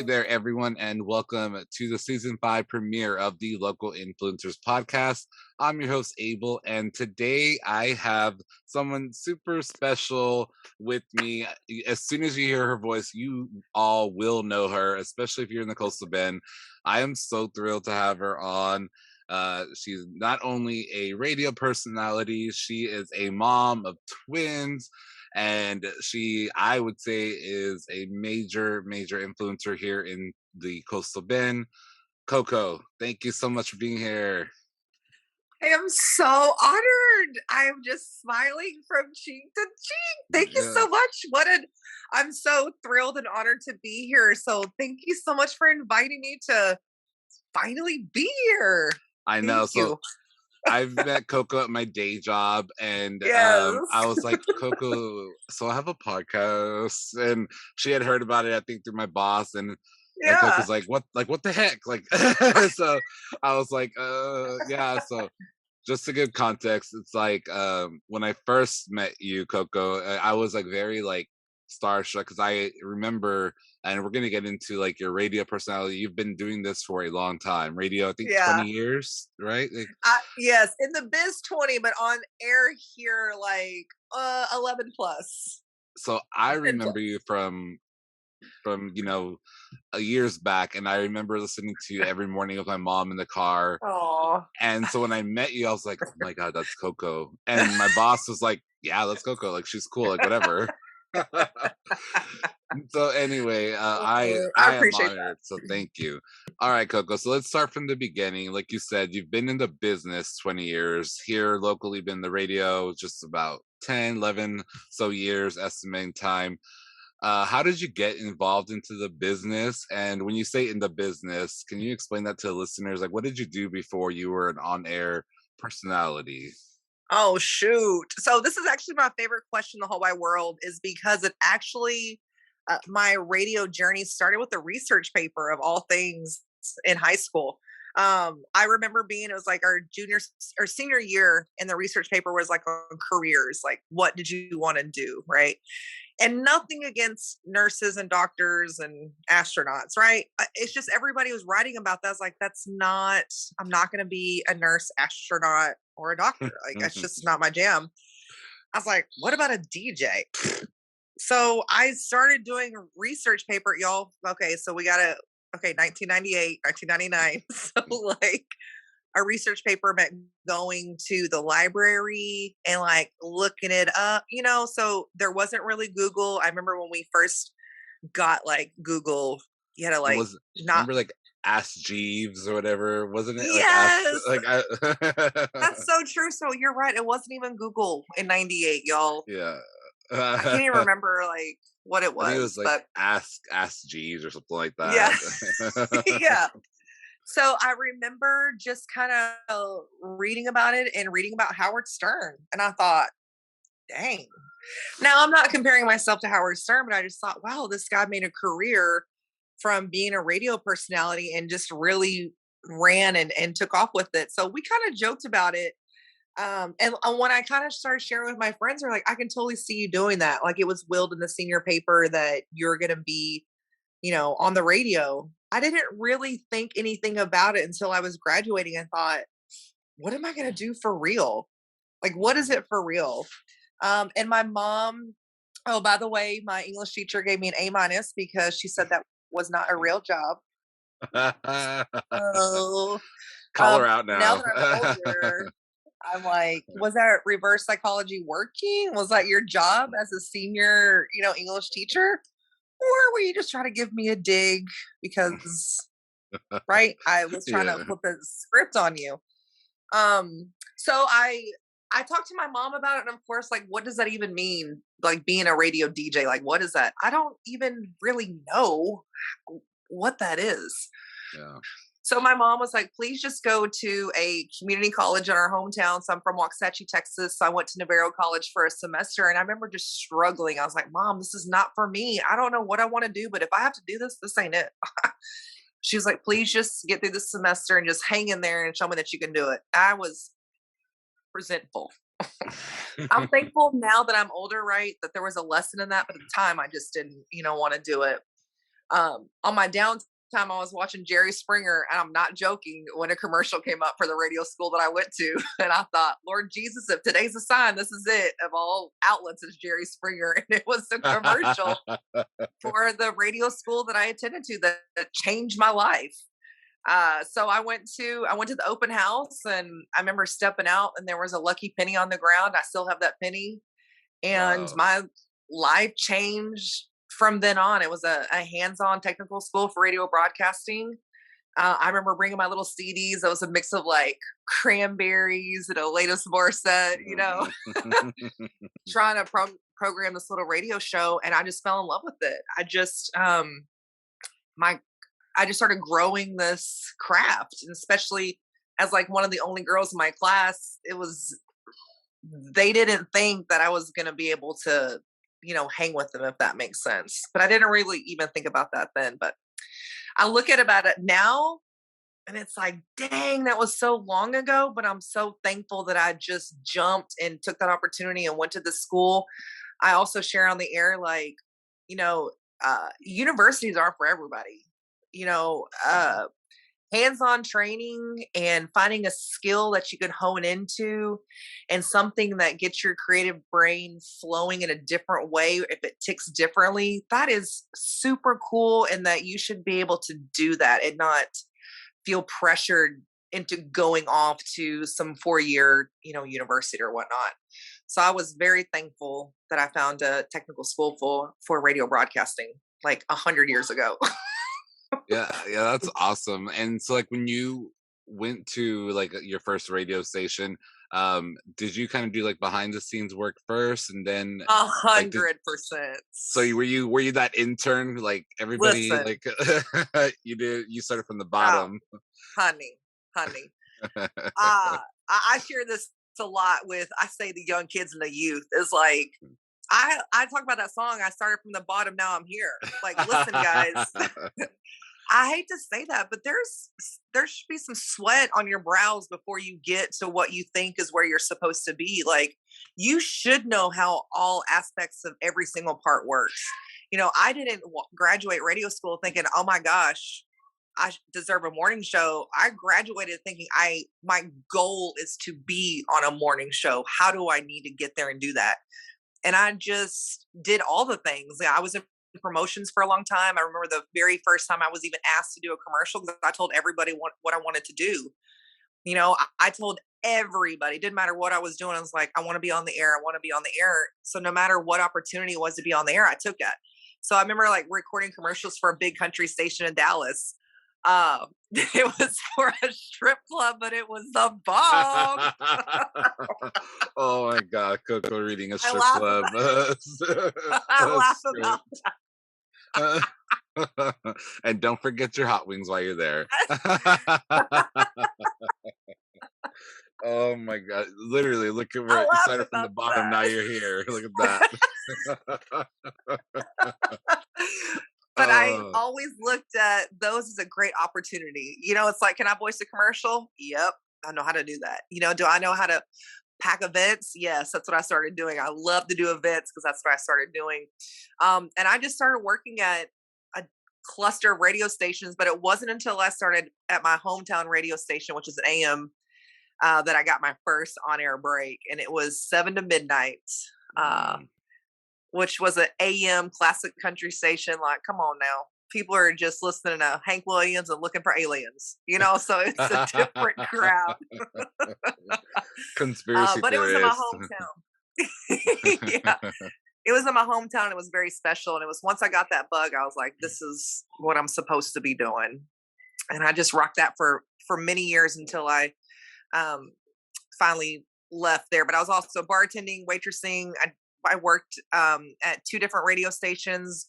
there, everyone, and welcome to the season 5 premiere of the Local Influencers podcast. I'm your host, Abel, and today I have someone super special with me. As soon as you hear her voice, you all will know her, especially if you're in the Coastal Bend. I am so thrilled to have her on. She's not only a radio personality, she is a mom of twins, and she, I would say, is a major influencer here in the Coastal Bend. CoCo, thank you so much for being here. I am so honored. I'm just smiling from cheek to cheek. Thank you so much. I'm so thrilled and honored to be here. So thank you so much for inviting me to finally be here. I know. Thank you. I've met CoCo at my day job, and Yes. I was like, CoCo, so I have a podcast, and she had heard about it, I think, through my boss, and CoCo's like, what the heck? Like, so I was like, yeah. So just to give context, it's like when I first met you, CoCo, I was like very like starstruck because I remember, and we're gonna get into like your radio personality. You've been doing this for a long time. Radio, I think 20 years, right? Like, yes, in the biz 20, but on air here like 11 plus. So I remember you from years back, and I remember listening to you every morning with my mom in the car. Oh. And so when I met you, I was like, oh my god, that's CoCo. And my boss was like, yeah, that's CoCo, like she's cool, like whatever. So anyway, I am honored, that. So thank you. All right, CoCo, so let's start from the beginning. Like you said, you've been in the business 20 years. Here locally, been the radio just about 10, 11 so years, estimating time. How did you get involved into the business? And when you say in the business, can you explain that to the listeners? Like, what did you do before you were an on-air personality? Oh, shoot. So this is actually my favorite question in the whole wide world, is because it actually, my radio journey started with a research paper of all things in high school. I remember it was like our junior or senior year, and the research paper was like on careers, like what did you want to do, right? And nothing against nurses and doctors and astronauts, right? It's just everybody was writing about that. I was like, I'm not going to be a nurse, astronaut, or a doctor. Like, that's just not my jam. I was like, what about a DJ? So I started doing a research paper, y'all. Okay, so 1998, 1999. So like, a research paper meant going to the library and like looking it up, so there wasn't really Google. I remember when we first got like Google, you had to like remember like Ask Jeeves or whatever, wasn't it? Yes. That's so true. So you're right. It wasn't even Google in 98, y'all. Yeah. I can't even remember like what it was. I think it was like Ask Jeeves or something like that. Yeah. Yeah. So I remember just kind of reading about it and reading about Howard Stern. And I thought, dang. Now, I'm not comparing myself to Howard Stern, but I just thought, wow, this guy made a career from being a radio personality and just really ran and took off with it. So we kind of joked about it. And when I kind of started sharing with my friends, they're like, I can totally see you doing that. Like, it was willed in the senior paper that you're going to be, on the radio. I didn't really think anything about it until I was graduating and thought, what am I going to do for real? Like, what is it for real? And my mom, oh, by the way, my English teacher gave me an A- because she said that was not a real job. So, call her out now. Now that I'm older, I'm like, was that reverse psychology working? Was that your job as a senior, English teacher? Or were you just trying to give me a dig because, right? I was trying to flip the script on you. So I talked to my mom about it, and of course, like, what does that even mean? Like, being a radio DJ, like, what is that? I don't even really know what that is. Yeah. So my mom was like, please just go to a community college in our hometown. So I'm from Waxahachie, Texas. So I went to Navarro College for a semester. And I remember just struggling. I was like, Mom, this is not for me. I don't know what I want to do, but if I have to do this, this ain't it. She was like, please just get through this semester and just hang in there and show me that you can do it. I was resentful. I'm thankful now that I'm older, right, that there was a lesson in that. But at the time, I just didn't, want to do it. On my downtime, I was watching Jerry Springer, and I'm not joking, when a commercial came up for the radio school that I went to. And I thought, Lord Jesus, if today's a sign, this is it. Of all outlets, is Jerry Springer. And it was a commercial for the radio school that I attended to that changed my life. So I went to the open house, and I remember stepping out, and there was a lucky penny on the ground. I still have that penny, and Wow. my life changed from then on. It was a hands-on technical school for radio broadcasting. I remember bringing my little CDs. That was a mix of like cranberries and a latest Morissette, Mhm. trying to program this little radio show, and I just fell in love with it. My I just started growing this craft, and especially as like one of the only girls in my class, they didn't think that I was going to be able to, hang with them, if that makes sense. But I didn't really even think about that then. But I look at about it now, and it's like, dang, that was so long ago. But I'm so thankful that I just jumped and took that opportunity and went to the school. I also share on the air, like, you know, universities aren't for everybody. You know, uh, Hands-on training and finding a skill that you can hone into, and something that gets your creative brain flowing in a different way if it ticks differently, that is super cool, and that you should be able to do that and not feel pressured into going off to some 4-year university or whatnot. So I was very thankful that I found a technical school for radio broadcasting like 100 years ago. Yeah, yeah, that's awesome. And so, like, when you went to like your first radio station, did you kind of do like behind the scenes work first, and then A like did 100%. were you that intern like everybody Listen, like you started from the oh, bottom? honey, honey. I share this a lot with, I say, the young kids and the youth. Is like, I talk about that song. I started from the bottom. Now I'm here. Like, listen, guys. I hate to say that, but there should be some sweat on your brows before you get to what you think is where you're supposed to be. Like, you should know how all aspects of every single part works. I didn't graduate radio school thinking, "Oh my gosh, deserve a morning show." I graduated thinking, my goal is to be on a morning show. How do I need to get there and do that? And I just did all the things. Yeah, I was in promotions for a long time. I remember the very first time I was even asked to do a commercial, because I told everybody what I wanted to do. I told everybody, didn't matter what I was doing. I was like, I want to be on the air. I want to be on the air. So no matter what opportunity was to be on the air, I took it. So I remember like recording commercials for a big country station in Dallas. It was for a strip club, but it was the bomb. Oh my god, Coco reading a I strip laugh club. about I laugh about Script. And don't forget your hot wings while you're there. Oh my god. Literally, look at I where you laugh started from the about bottom, now that. you're here. Look at that. But I Oh. always looked at those as a great opportunity. It's like, can I voice a commercial? Yep, I know how to do that. Do I know how to pack events? Yes, that's what I started doing. I love to do events because that's what I started doing. And I just started working at a cluster of radio stations, but it wasn't until I started at my hometown radio station, which is an AM, that I got my first on air break. And it was 7 to midnight. Uh, Mm. which was an AM classic country station. Like, come on now. People are just listening to Hank Williams and looking for aliens, so it's a different crowd. Conspiracy But it was in my theorist. hometown. Yeah, it was in my hometown. It was very special. And it was, once I got that bug, I was like, this is what I'm supposed to be doing. And I just rocked that for many years until I um, finally left there. But I was also bartending, waitressing. I worked at 2 different radio stations.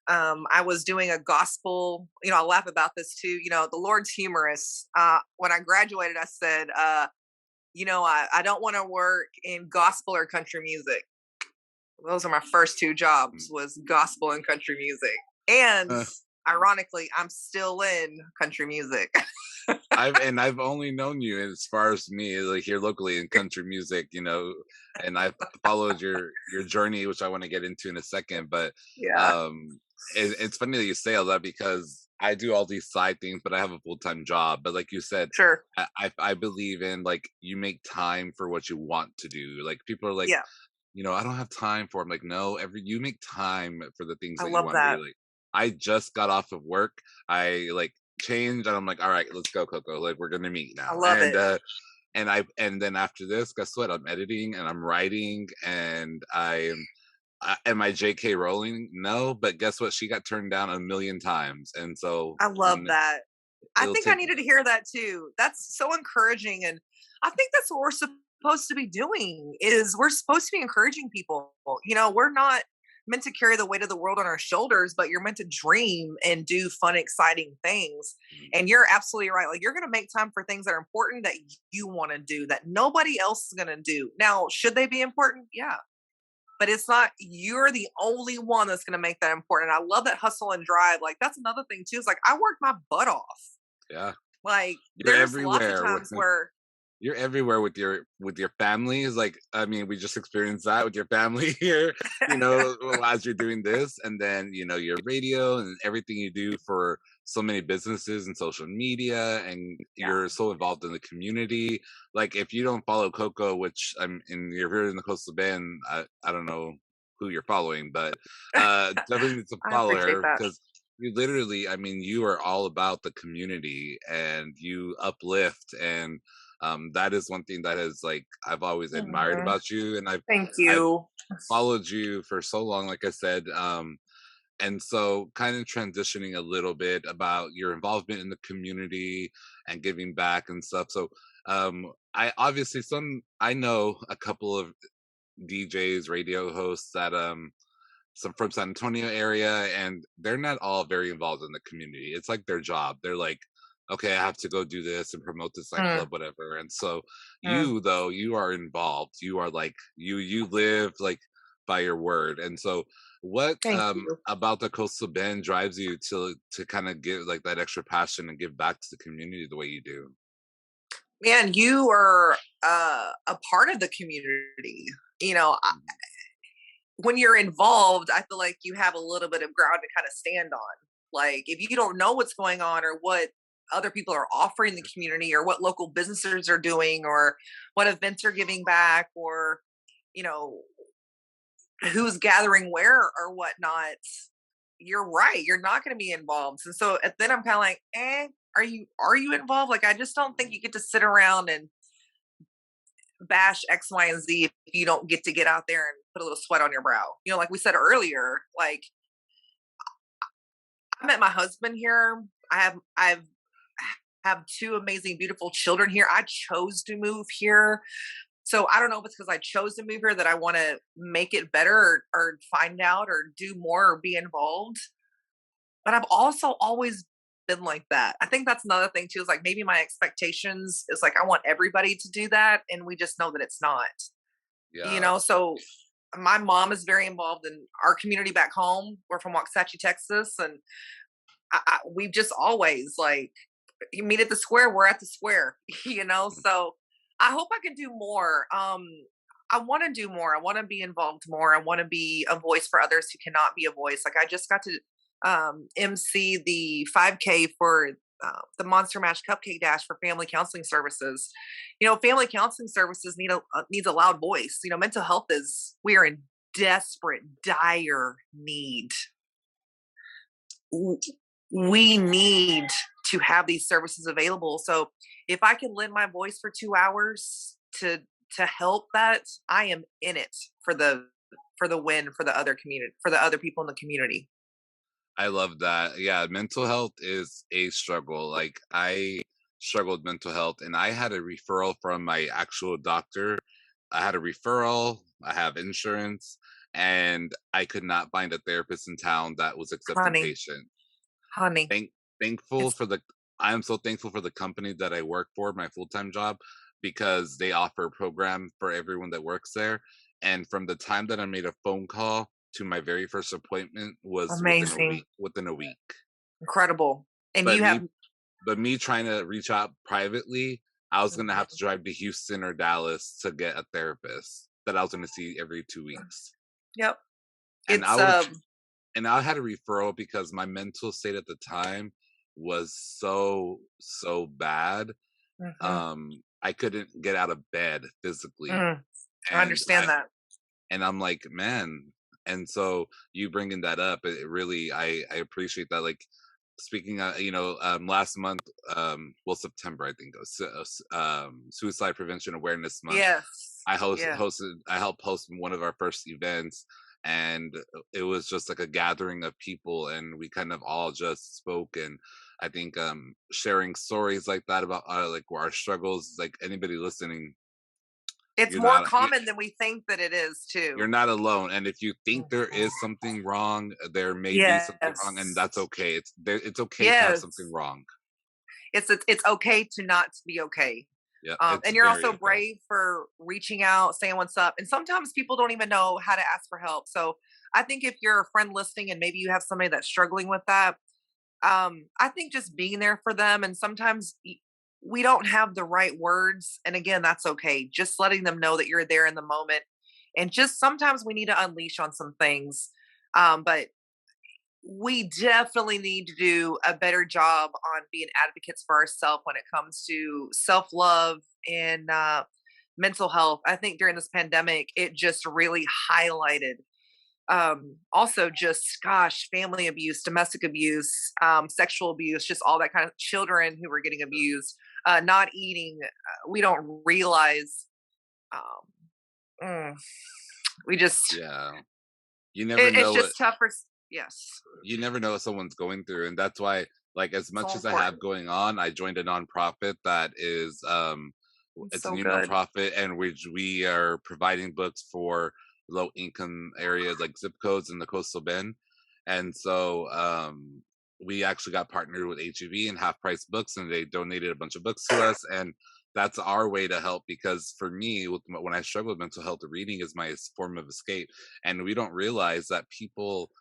I was doing a gospel. I laugh about this too. The Lord's humorous. When I graduated, I said, I don't want to work in gospel or country music. Those are my first 2 jobs, was gospel and country music. And ironically, I'm still in country music. I've only known you as far as me, like here locally in country music, and I've followed your journey, which I want to get into in a second. But Yeah, um, it's funny that you say all that because I do all these side things, but I have a full time job. But like you said, sure. I believe in like you make time for what you want to do. Like people are like, Yeah, I don't have time for. I'm like, no, you make time for the things I that you love want to that. do. Like I just got off of work. I like changed and I'm like, all right, let's go, Coco. Like we're gonna meet I now. love it. And then after this, guess what? I'm editing and I'm writing and am I JK Rowling? No, but guess what? She got turned down a million times. And so I love when that. I it'll think I take needed to hear that too. That's so encouraging, and I think that's what we're supposed to be doing. Is we're supposed to be encouraging people. We're not meant to carry the weight of the world on our shoulders, but you're meant to dream and do fun, exciting things. And you're absolutely right. Like you're going to make time for things that are important that you want to do that nobody else is going to do. Now, should they be important? Yeah, but it's not you're the only one that's going to make that important. I love that hustle and drive. Like that's another thing too. Is like I worked my butt off. yeah. Like You're there's lots of everywhere. times where You're everywhere with your families. Like, I mean, we just experienced that with your family here, as you're doing this, and then your radio and everything you do for so many businesses and social media, and yeah. you're so involved in the community. Like, if you don't follow Coco, which I'm in, you're here in the Coastal Bend, I don't know who you're following, but definitely need to I follow appreciate her that. because you literally, I mean, you are all about the community and you uplift and that is one thing that is like I've always admired Mhm. about you, and Thank I've you. followed you for so long, like I said. And so kind of transitioning a little bit about your involvement in the community and giving back and stuff. So I obviously I know a couple of DJs, radio hosts that some from San Antonio area, and they're not all very involved in the community. It's like their job. They're like, okay, I have to go do this and promote this Mm, nightclub, whatever. And so mm. you though, you are involved. You are like you live like by your word. And so what Thank you. about the Coastal Bend drives you to kind of give like that extra passion and give back to the community the way you do? Man, you are a part of the community. You know, I, Mhm. when you're involved, I feel like you have a little bit of ground to kind of stand on. Like if you don't know what's going on or what other people are offering the community or what local businesses are doing or what events are giving back or you know who's gathering where or whatnot, you're right. You're not going to be involved. And so then I'm kind of like, are you involved? Like, I just don't think you get to sit around and bash X, Y, and Z if you don't get out there and put a little sweat on your brow. Like we said earlier, like I met my husband here. I've two amazing, beautiful children here. I chose to move here. So I don't know if it's because I chose to move here that I want to make it better or find out or do more or be involved. But I've also always been like that. I think that's another thing too, is like maybe my expectations is like I want everybody to do that. And we just know that it's not. Yeah. So my mom is very involved in our community back home. We're from Waxahachie, Texas. And we've just always like you meet at the square, we're at the square, So I hope I can do more. I want to do more. I want to be involved more. I want to be a voice for others who cannot be a voice. Like I just got to MC the 5K for the Monster Mash Cupcake Dash for Family Counseling Services. Family counseling services needs a loud voice. Mental health we are in desperate, dire need. We need to have these services available. So if I can lend my voice for 2 hours to help that, I am in it for the win for the other community for the other people in the community. I love that. Yeah, mental health is a struggle. Like I struggled with mental health and I had a referral from my actual doctor. I had a referral, I have insurance, and I could not find a therapist in town that was accepting Honey, patients. honey, Thank thankful it's for the I am so thankful for the company that I work for, my full-time job, because they offer a program for everyone that works there. And from the time that I made a phone call to my very first appointment was amazing. within a week. Incredible. And But you have. me trying to reach out privately, I was gonna have to Mhm. drive to Houston or Dallas to get a therapist that I was gonna see every 2 weeks. Yep. And I It's, would and I had a referral because my mental state at the time was so bad. mhm. I couldn't get out of bed physically, Mm, I and understand that. I'm like, man. And so you bringing that up, it really, I appreciate that. Like, speaking of, last month, well, September, I think it was, Suicide Prevention Awareness Month. Yes. I Yeah. helped host one of our first events, and it was just like a gathering of people, and we kind of all just spoke. And I think sharing stories like that about like our struggles, like anybody listening, It's you're more not common than we think that it is you're too. not alone. And if you think there Mhm. is something wrong, there may be something wrong, and Yes. that's okay. It's okay to have something Yes. wrong. It's okay to not be okay. Yeah, it's And you're very also okay. brave for reaching out, saying what's up. And sometimes people don't even know how to ask for help. So I think if you're a friend listening and maybe you have somebody that's struggling with that, I think just being there for them. And sometimes we don't have the right words. And again, that's okay. Just letting them know that you're there in the moment. And just sometimes we need to unleash on some things. But we definitely need to do a better job on being advocates for ourselves when it comes to self-love and mental health. I think during this pandemic it just really highlighted, also just gosh, family abuse, domestic abuse, sexual abuse, just all that kind of children who were getting abused, not eating. We don't realize, um, mm, we just Yeah. You never it's know what just tougher. Yes, someone's going through. And that's why, like, as much so as I have important. going on, I joined a nonprofit that is It's it's a so new good. nonprofit, and which we are providing books for low income areas like zip codes in the coastal bend. And so we actually got partnered with HEB and Half Price Books, and they donated a bunch of books to us. And that's our way to help, because for me, when I struggle with mental health, reading is my form of escape. And we don't realize that people,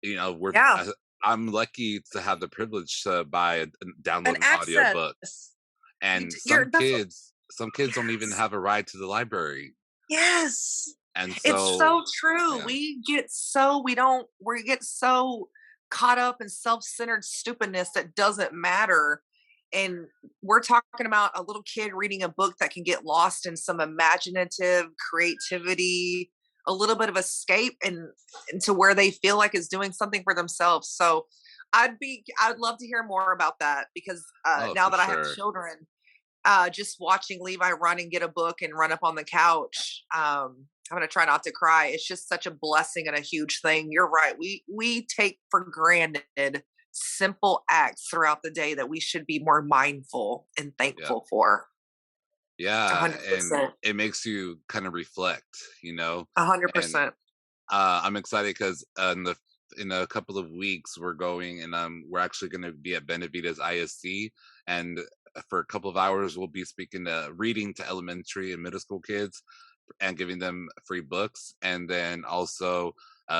you know, we're Yeah, uh, I'm lucky to have the privilege to buy an download an audiobook. access. And You're that's what. some kids don't even Yes. have a ride to the library. Yes. And It's so, so true. yeah, We get so caught up in self-centered stupidness that doesn't matter. And we're talking about a little kid reading a book that can get lost in some imaginative creativity, a little bit of escape and into where they feel like is doing something for themselves. So I'd love to hear more about that because oh, now for that I have sure. children, just watching Levi run and get a book and run up on the couch. I'm gonna try not to cry. It's just such a blessing and a huge thing. You're right. We take for granted simple acts throughout the day that we should be more mindful and Yeah. thankful for. A Yeah, hundred and percent. it makes you kind of reflect, A hundred and percent. I'm excited because in a couple of weeks we're going, and we're actually going to be at Benavides ISC. And for a couple of hours we'll be speaking to reading to elementary and middle school kids and giving them free books, and then also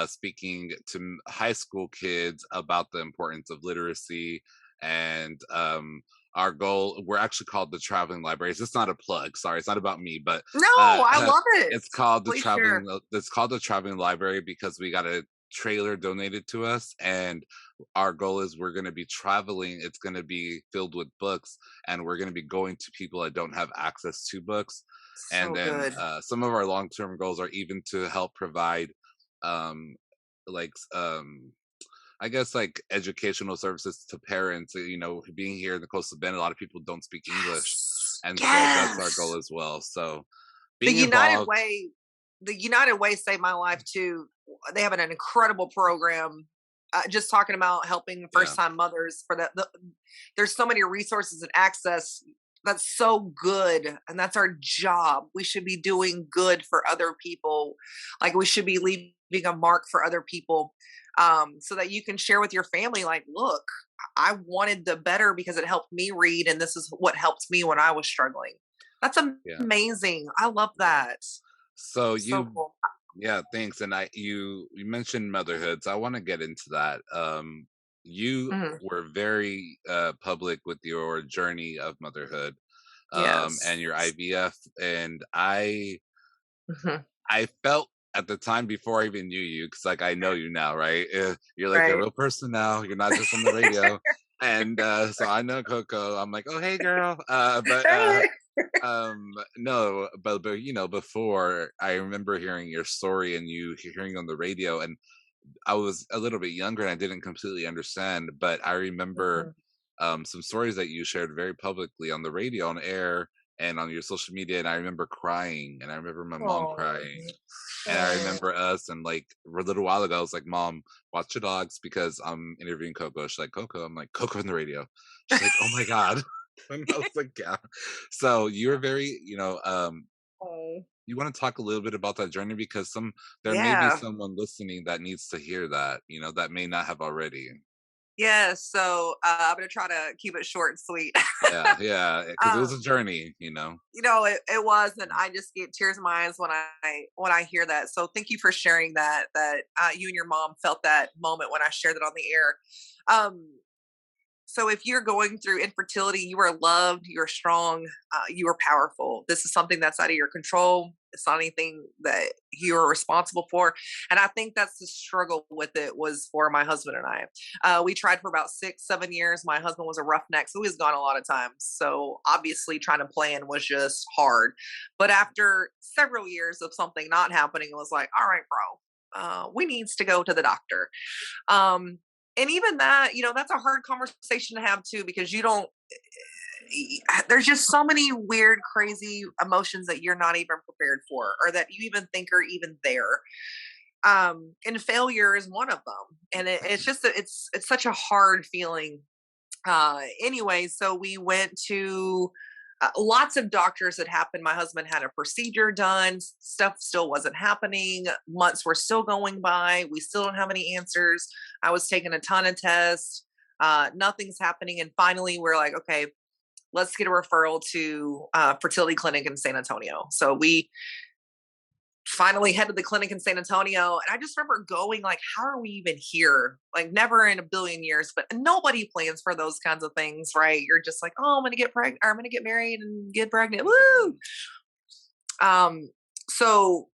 speaking to high school kids about the importance of literacy. And our goal, we're actually called the Traveling Libraries. It's not a plug, sorry, it's not about me, but No, uh I love it. Please share. it's called the Traveling Library because we got a trailer donated to us. And our goal is we're going to be traveling, it's going to be filled with books, and we're going to be going to people that don't have access to books. And So then good. some of our long-term goals are even to help provide um like I guess like educational services to parents. Being here in the coastal bend, a lot of people don't speak English, Yes. and so that's our goal Yes. as well. So The being United involved. Way the United Way saved my life too. They have an incredible program. Just talking about helping Yeah, first time mothers for there's so many resources and access that's so good, and that's our job. We should be doing good for other people, like we should be leaving a mark for other people, so that you can share with your family. Like, look, I wanted the better because it helped me read, and this is what helped me when I was struggling. That's yeah, amazing. I love yeah. that. So So cool. yeah, thanks. And you mentioned motherhood, so I want to get into that. you Mhm. were very public with your journey of motherhood, and Yes. your IVF, and Mhm. I felt at the time before I even knew you, because like I know you now, right? You're like a Right. real person now. You're not just on the radio, and so I know Coco. I'm like, oh hey girl, no, but you know, before I remember hearing your story and you hearing on the radio, and I was a little bit younger and I didn't completely understand, but I remember Mhm. some stories that you shared very publicly on the radio, on air, and on your social media. And I remember crying, and I remember my mom Oh. crying, and I Oh. remember us. And like a little while ago, I was like, "Mom, watch your dogs," because I'm interviewing Coco. She's like, "Coco," I'm like, "Coco on the radio." She's like, "Oh my god." And I was like, "Yeah." So you're very, Oh. you want to talk a little bit about that journey, because there may be Yeah. someone listening that needs to hear that, that may not have already. Yeah. So I'm gonna try to keep it short and sweet. Yeah, yeah, because it was um, a journey. it was, and I just get tears in my eyes when I hear that. So thank you for sharing that you and your mom felt that moment when I shared it on the air. Um, So if you're going through infertility, you are loved, you're strong, you are powerful. This is something that's out of your control. It's not anything that you're responsible for. And I think that's the struggle with it was for my husband and I. We tried for about 6, 7 years. My husband was a roughneck, so he was gone a lot of times. So obviously trying to plan was just hard. But after several years of something not happening, it was like, all right, bro, we needs to go to the doctor. Um, and even that, that's a hard conversation to have too, because you don't, there's just so many weird, crazy emotions that you're not even prepared for, or that you even think are even there. And failure is one of them. And it's just, it's such a hard feeling. Anyway, so we went to lots of doctors that happened. My husband had a procedure done. Stuff still wasn't happening. Months were still going by. We still don't have any answers. I was taking a ton of tests. Nothing's happening. And finally, we're like, okay, let's get a referral to fertility clinic in San Antonio. So we finally head to the clinic in San Antonio. And I just remember going like, how are we even here? Like never in a billion years, but nobody plans for those kinds of things, right? You're just like, oh, I'm going to get pregnant, or I'm going to get married and get pregnant. Woo. Um, so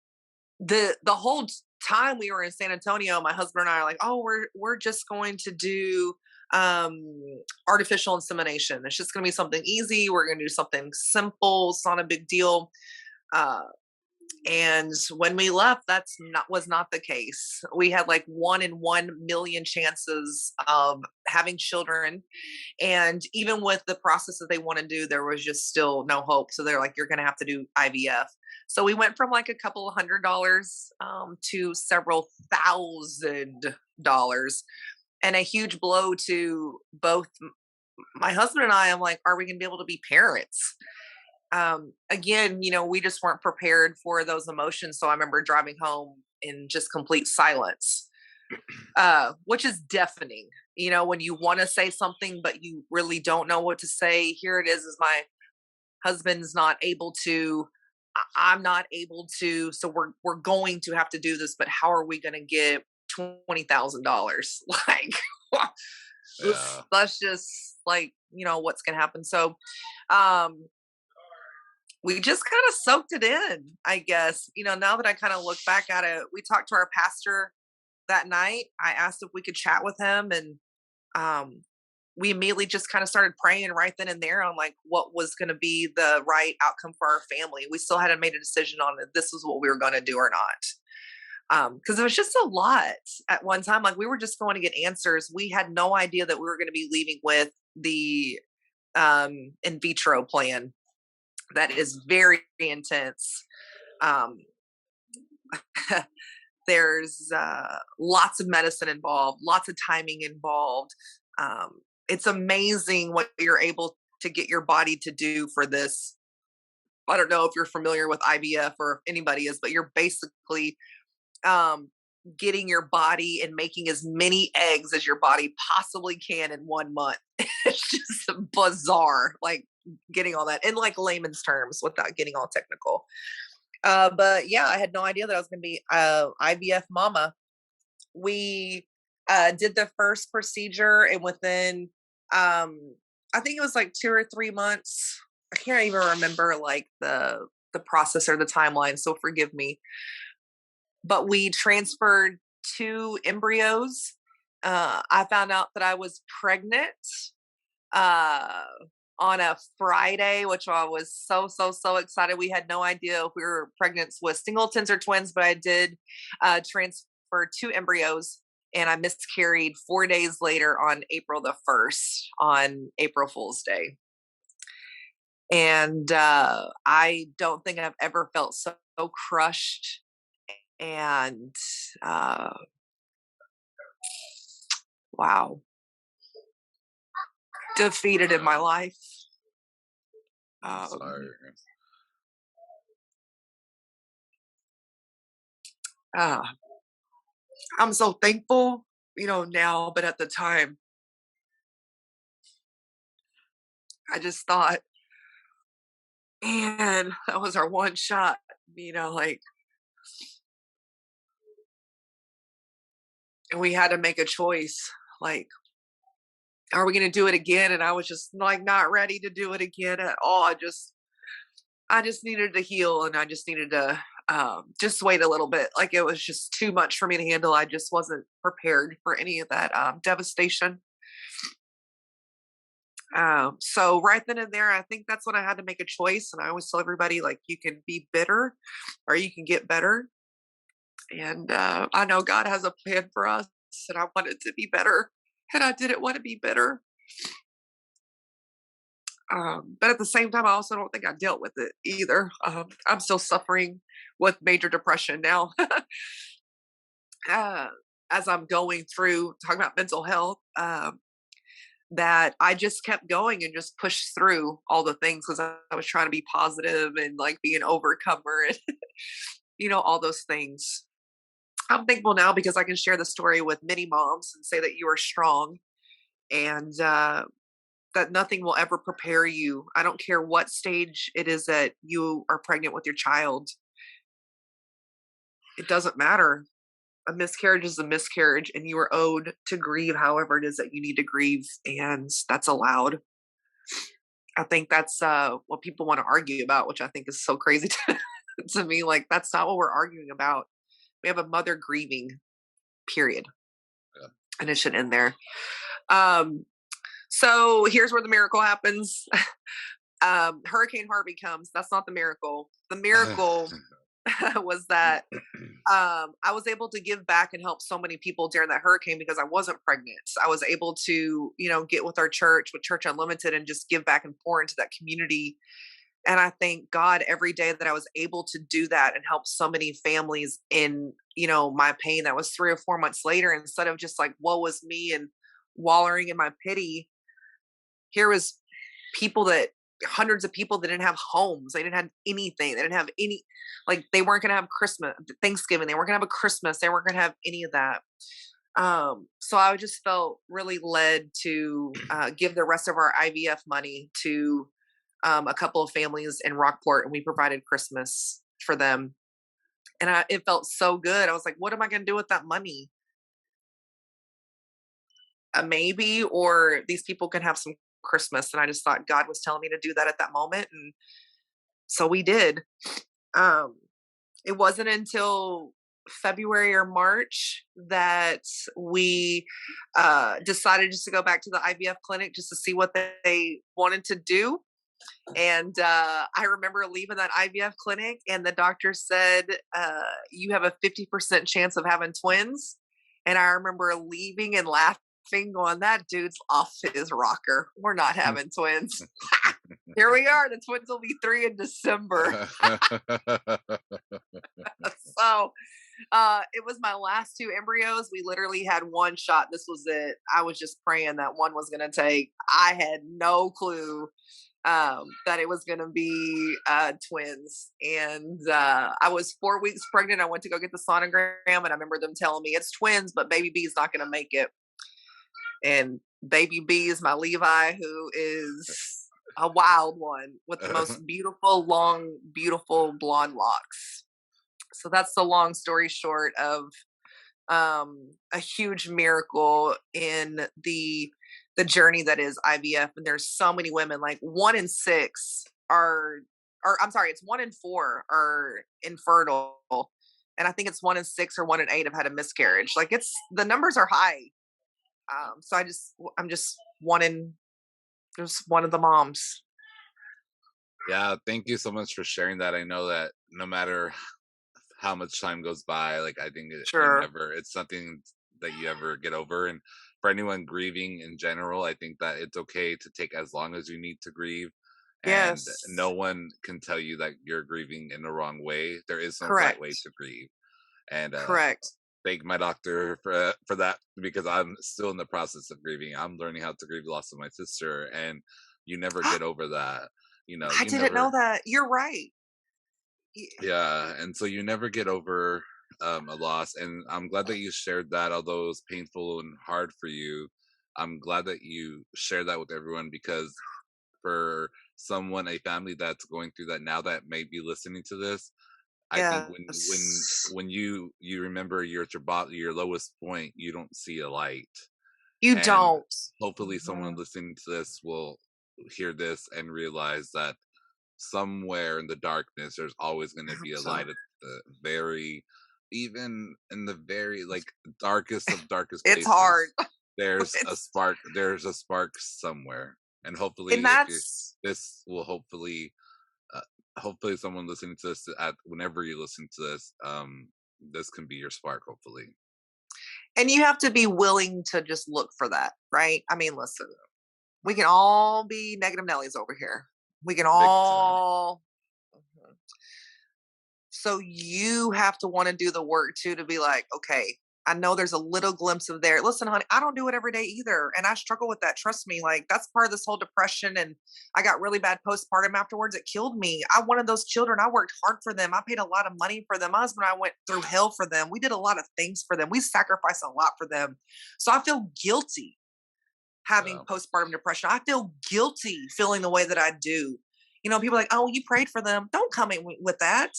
the whole time we were in San Antonio, my husband and I are like, oh, we're just going to do um artificial insemination. It's just going to be something easy. We're going to do something simple. It's not a big deal. Uh, and when we left, that's not was not the case. We had like 1 in 1 million chances of having children, and even with the process that they want to do, there was just still no hope. So they're like, "You're going to have to do IVF." So we went from like a couple of $100 to several $1,000, and a huge blow to both my husband and I. I'm like, "Are we going to be able to be parents?" Again, we just weren't prepared for those emotions. So I remember driving home in just complete silence, which is deafening. When you want to say something, but you really don't know what to say. Here it is my husband's not able to, I'm not able to. So we're going to have to do this, but how are we going to get $20,000? Like, Yeah. that's just like, what's going to happen. So, um, we just kind of soaked it in, I guess. Now that I kind of look back at it, we talked to our pastor that night. I asked if we could chat with him, and um, we immediately just kind of started praying right then and there on like what was going to be the right outcome for our family. We still hadn't made a decision on if this was what we were going to do or not. Because it was just a lot at one time. Like we were just going to get answers. We had no idea that we were going to be leaving with the in vitro plan that is very intense. Um, there's lots of medicine involved, lots of timing involved. It's amazing what you're able to get your body to do for this. I don't know if you're familiar with IVF or if anybody is, but you're basically um, getting your body and making as many eggs as your body possibly can in 1 month. It's just bizarre, like getting all that in like layman's terms without getting all technical. But yeah, I had no idea that I was going to be IVF mama. We did the first procedure, and within I think it was like 2 or 3 months. I can't even remember like the process or the timeline, so forgive me. But we transferred 2 embryos. I found out that I was pregnant uh, on a Friday, which I was so excited. We had no idea if we were pregnant with singletons or twins, but I did transfer 2 embryos, and I miscarried 4 days later on April the 1st, on April Fool's Day. And I don't think I've ever felt so crushed and uh, wow, defeated in my life. Sorry. Uh, I'm so thankful, now, but at the time, I just thought, man, that was our one shot, like, and we had to make a choice. Like, are we going to do it again? And I was just like, not ready to do it again at all. I just needed to heal, and I just needed to just wait a little bit. Like, it was just too much for me to handle. I just wasn't prepared for any of that devastation. So right then and there, I think that's when I had to make a choice. And I always tell everybody, like, you can be bitter or you can get better. And I know God has a plan for us, and I wanted to be better, and I didn't want to be bitter. But at the same time, I also don't think I dealt with it either. I'm still suffering with major depression now. uh, as I'm going through talking about mental health, that I just kept going and just pushed through all the things because I was trying to be positive and like be an overcomer and all those things. I'm thankful now because I can share the story with many moms and say that you are strong, and that nothing will ever prepare you. I don't care what stage it is that you are pregnant with your child. It doesn't matter. A miscarriage is a miscarriage, and you are owed to grieve however it is that you need to grieve, and that's allowed. I think that's what people want to argue about, which I think is so crazy to me. Like, that's not what we're arguing about. We have a mother grieving, period. Yeah. And it should end there. So here's where the miracle happens. Hurricane Harvey comes. That's not the miracle. The miracle was that I was able to give back and help so many people during that hurricane because I wasn't pregnant. So I was able to, get with our church, with Church Unlimited, and just give back and pour into that community. And I thank God every day that I was able to do that and help so many families in, my pain that was 3 or 4 months later. Instead of just like, woe was me and wallowing in my pity, here was hundreds of people that didn't have homes. They didn't have anything. They didn't have any, like, they weren't going to have Christmas, Thanksgiving. They weren't going to have a Christmas. They weren't going to have any of that. So I just felt really led to give the rest of our IVF money to a couple of families in Rockport, and we provided Christmas for them. And it felt so good. I was like, what am I going to do with that money? Maybe, or these people can have some Christmas. And I just thought God was telling me to do that at that moment. And so we did. It wasn't until February or March that we decided just to go back to the IVF clinic just to see what they wanted to do. And I remember leaving that IVF clinic, and the doctor said, you have a 50% chance of having twins. And I remember leaving and laughing, going, that dude's off his rocker. We're not having twins. Here we are. The twins will be 3 in December. So it was my last 2 embryos. We literally had one shot. This was it. I was just praying that one was going to take. I had no clue that it was going to be twins. And I was 4 weeks pregnant. I went to go get the sonogram, and I remember them telling me it's twins, but baby B is not going to make it. And baby B is my Levi, who is a wild one with the most beautiful, long, beautiful blonde locks. So that's the long story short of a huge miracle in the journey that is IVF. And there's so many women, like 1 in 6 are, or I'm sorry, it's 1 in 4 are infertile. And I think it's 1 in 6 or 1 in 8 have had a miscarriage. Like it's the numbers are high. So I'm just one in just one of the moms. Yeah, thank you so much for sharing that. I know that no matter how much time goes by, like I think you Sure. never, it's something that you ever get over. And for anyone grieving in general, I think that it's okay to take as long as you need to grieve. And no Yes. one can tell you that you're grieving in the wrong way. There is no right way Correct. to grieve. And Correct. thank my doctor for that, because I'm still in the process of grieving. I'm learning how to grieve the loss of my sister, and you never get over that. I You didn't know never, that. You're right. Y- yeah, and so you never get over a loss. And I'm glad that you shared that, although it was painful and hard for you. I'm glad that you share that with everyone, because for someone, a family that's going through that now, that may be listening to this, I think Yes. when you remember you're at your lowest point, you don't see a light. You And don't. hopefully someone Mhm. listening to this will hear this and realize that somewhere in the darkness there's always going to be a light So at the very, even in the very like darkest of darkest it's hard. places, It's there's a spark somewhere. And and hopefully, if you, that's this will hopefully, uh, hopefully someone listening to this, at whenever you listen to this, this can be your spark, hopefully. and you have to be willing to just look for that, right? I mean, listen, we can all be negative Nellies over here. We can Big time. all. Mhm. So you have to want to do the work too to be like, okay, I know there's a little glimpse of there. Listen, honey, I don't do it every day either. And I struggle with that. Trust me. Like that's part of this whole depression. And I got really bad postpartum afterwards. It killed me. I wanted those children. I worked hard for them. I paid a lot of money for them. My husband and I went through hell for them. We did a lot of things for them. We sacrificed a lot for them. So I feel guilty having Yeah. postpartum depression. I feel guilty feeling the way that I do. People are like, oh, you prayed for them. Don't come in with that.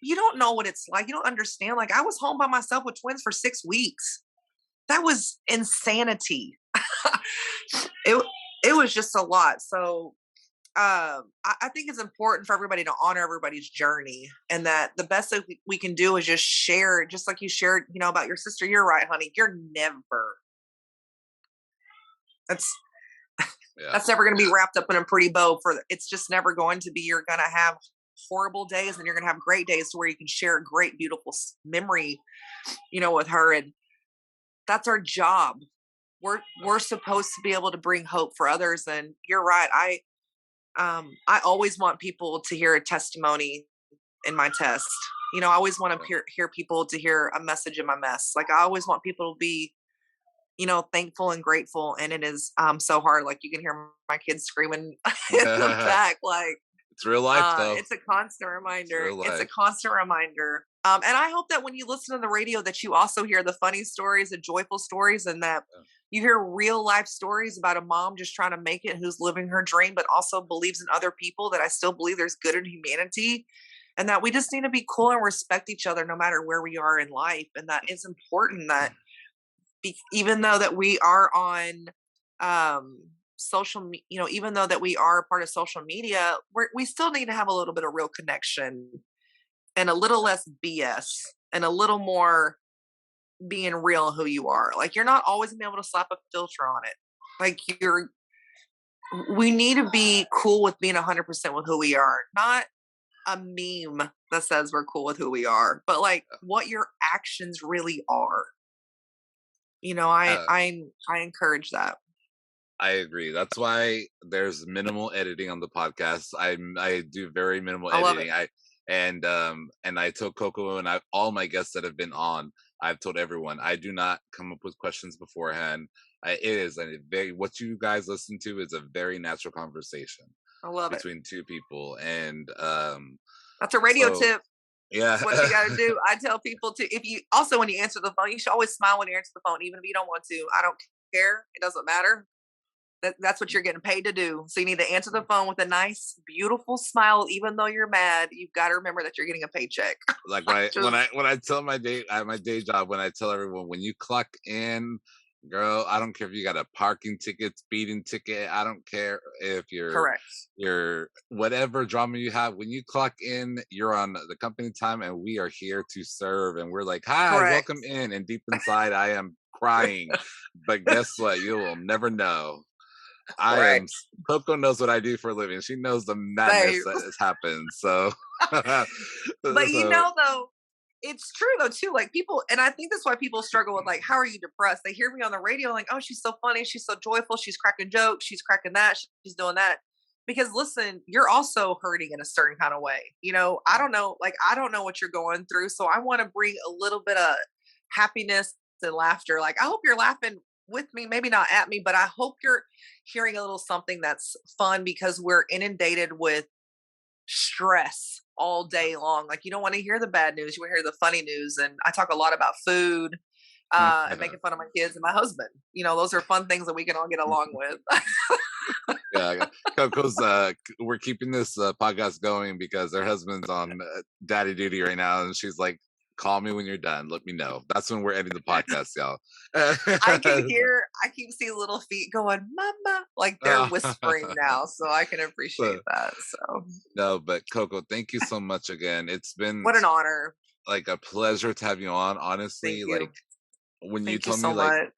You don't know what it's like. You don't understand. Like, I was home by myself with twins for 6 weeks. That was insanity. it, it was just a lot. So, I think it's important for everybody to honor everybody's journey, and that the best that we can do is just share, just like you shared, about your sister. You're right, honey. You're never, that's Yeah. that's never going to be wrapped up in a pretty bow. It's just never going to be. You're going to have horrible days and you're going to have great days to where you can share a great beautiful memory, with her. And that's our job. We're supposed to be able to bring hope for others. And you're right, I always want people to hear a testimony in my test. I always want to hear people to hear a message in my mess. Like I always want people to be, thankful and grateful. And it is so hard. Like you can hear my kids screaming in the Yeah. back. Like It's real life, though. it's a constant It's reminder. real It's a life. constant reminder. And I hope that when you listen to the radio, that you also hear the funny stories, the joyful stories, and that Yeah. you hear real life stories about a mom just trying to make it, who's living her dream, but also believes in other people. That I still believe there's good in humanity, and that we just need to be cool and respect each other no matter where we are in life. And that it's important that even though that we are on even though that we are a part of social media, we still need to have a little bit of real connection and a little less BS and a little more being real who you are. Like you're not always gonna be able to slap a filter on it. Like we need to be cool with being 100% with who we are, not a meme that says we're cool with who we are, but like what your actions really are. I Uh, I encourage that. I agree. That's why there's minimal editing on the podcast. I do very minimal I love it. editing. And I told Coco, and all my guests that have been on, I've told everyone I do not come up with questions beforehand. It is a very, what you guys listen to is a very natural conversation I love it. between two people. And That's a radio so tip. yeah. That's what you got to do. I tell people to, if you also, when you answer the phone, you should always smile when you answer the phone, even if you don't want to. I don't care. It doesn't matter. That's what you're getting paid to do. So you need to answer the phone with a nice, beautiful smile, even though you're mad. You've got to remember that you're getting a paycheck. Like Like, when just I tell my day at my day job, when I tell everyone, when you clock in, girl, I don't care if you got a parking ticket, speeding ticket. I don't care if correct. you're whatever drama you have. When you clock in, you're on the company time, and we are here to serve. And we're like, hi, Correct. welcome in. And deep inside, I am crying. But guess what? You will never know. I am. Correct. Coco knows what I do for a living. She knows the madness Same. that has happened. So, But so though, it's true though too. Like people, and I think that's why people struggle with like, how are you depressed? They hear me on the radio, like, oh, she's so funny, she's so joyful, she's cracking jokes, she's cracking that, she's doing that. Because listen, you're also hurting in a certain kind of way. I don't know, like I don't know what you're going through, so I want to bring a little bit of happiness and laughter. Like I hope you're laughing with me, maybe not at me, but I hope you're hearing a little something that's fun because we're inundated with stress all day long. Like you don't want to hear the bad news, you want to hear the funny news. And I talk a lot about food, and making fun of my kids and my husband. Those are fun things that we can all get along with. yeah, Coco's. We're keeping this podcast going because her husband's on daddy duty right now, and she's like, "Call me when you're done. Let me know." That's when we're ending the podcast, y'all. I keep seeing little feet going, mama, like they're whispering now. So I can appreciate So, that. So no, but Coco, thank you so much again. It's been what an honor. like a pleasure to have you on. Thank Honestly, you. like when you Thank you told me so like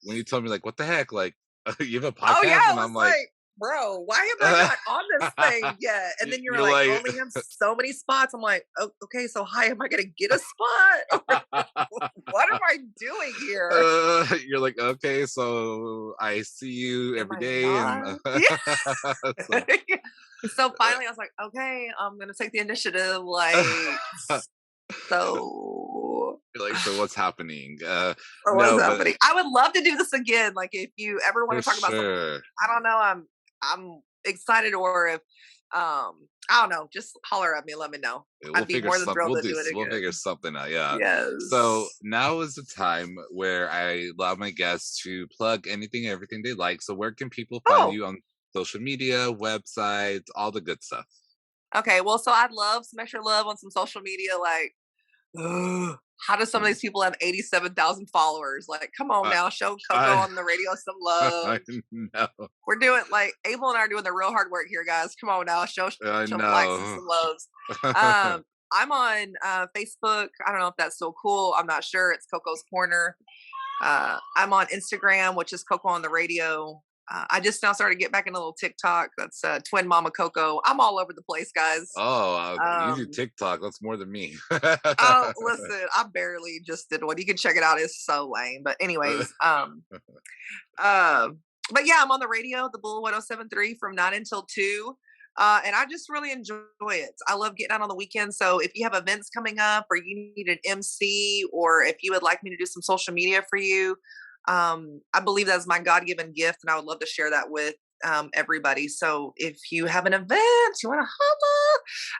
much. what the heck, like you have a Oh yeah, podcast, I and was I'm like, like, bro, why am I not on this thing yet? And then you're you're like, like. only have so many spots. I'm like, oh, okay, so hi, am I gonna get a spot? What am I doing here? You're like, okay, so I see you Am every I day, and not? Yeah. so, So finally, I was like, okay, I'm gonna take the initiative. Like, so you're like, so what's happening? what's No, but happening? I would love to do this again. Like, if you ever want for to talk about something, sure, I don't know, I'm excited, or if I don't know, just holler at me, let me know. we'll I'd be figure more than something. thrilled to do it We'll figure again. something out. Yeah. So Yes. now is the time where I allow my guests to plug anything, everything they like. So where can people find Oh, you on social media, websites, all the good stuff? okay. Well, so I'd love some extra love on some social media. Like, ugh, how do some of Mm. these people have 87,000 followers? Like, come on I, now, show Coco I, on the radio some love. I know, We're doing like Abel and I are doing the real hard work here, guys. Come on now, show I some likes and know. some loves. I'm on Facebook. I don't know if that's still cool. I'm not sure. It's Coco's Corner. I'm on Instagram, which is Coco on the radio. I just now started to get back into a little TikTok. That's Twin Mama Coco. I'm all over the place, guys. Oh, you do Um, TikTok. That's more than me. oh, listen, I barely just did one. You can check it out. It's so lame. But anyways, uh, but yeah, I'm on the radio, the Bull 1073 from 9 until 2. And I just really enjoy it. I love getting out on the weekend. So if you have events coming up or you need an MC or if you would like me to do some social media for you, I believe that's my God given gift. And I would love to share that with everybody. So if you have an event, you want to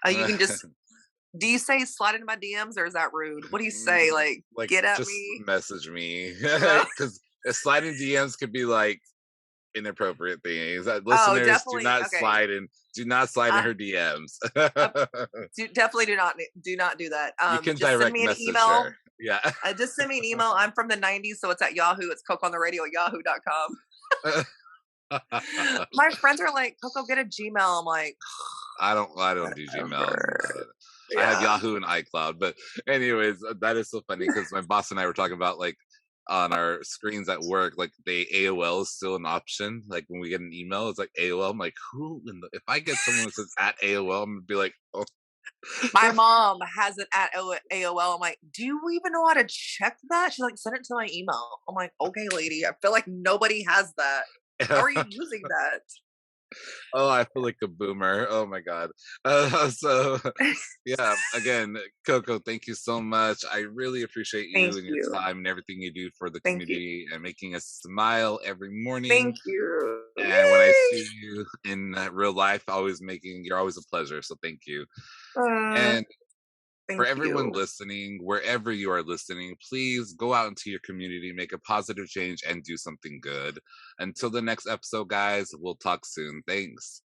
holla, you can just, do you say slide into my DMs or is that rude? What do you say? Mm, Like, like, get at just me? message me No. because sliding DMs could be like inappropriate things. Oh, Listeners, do definitely. not Okay. slide in. Do not slide in Uh, her DMs. definitely do not do that. You can Just send direct me an message email. her. Yeah. Just send me an email. I'm from the 90s, so it's at Yahoo. It's Coco on the radio at yahoo.com. My friends are like, Coco, get a Gmail. I'm like, I don't do Gmail. ever. I have Yeah. Yahoo and iCloud. But anyways, that is so funny because my boss and I were talking about like on our screens at work, like the AOL is still an option. Like when we get an email, it's like AOL. I'm like, who? If I get someone that says at AOL, I'm gonna be like, oh. My mom has it at AOL. I'm like, do you even know how to check that? She's like, send it to my email. I'm like, okay, lady. I feel like nobody has that. How are you using that? Oh, I feel like a boomer. Oh my god. So yeah, again, Coco, thank you so much. I really appreciate Thank you and your you. time and everything you do for the Thank you. community and making us smile every morning. Thank you. And when I Yay. see you in real life, you're always a pleasure. So thank you. Uh, And For Thank everyone you. listening, wherever you are listening, please go out into your community, make a positive change, and do something good. Until the next episode, guys, we'll talk soon. Thanks.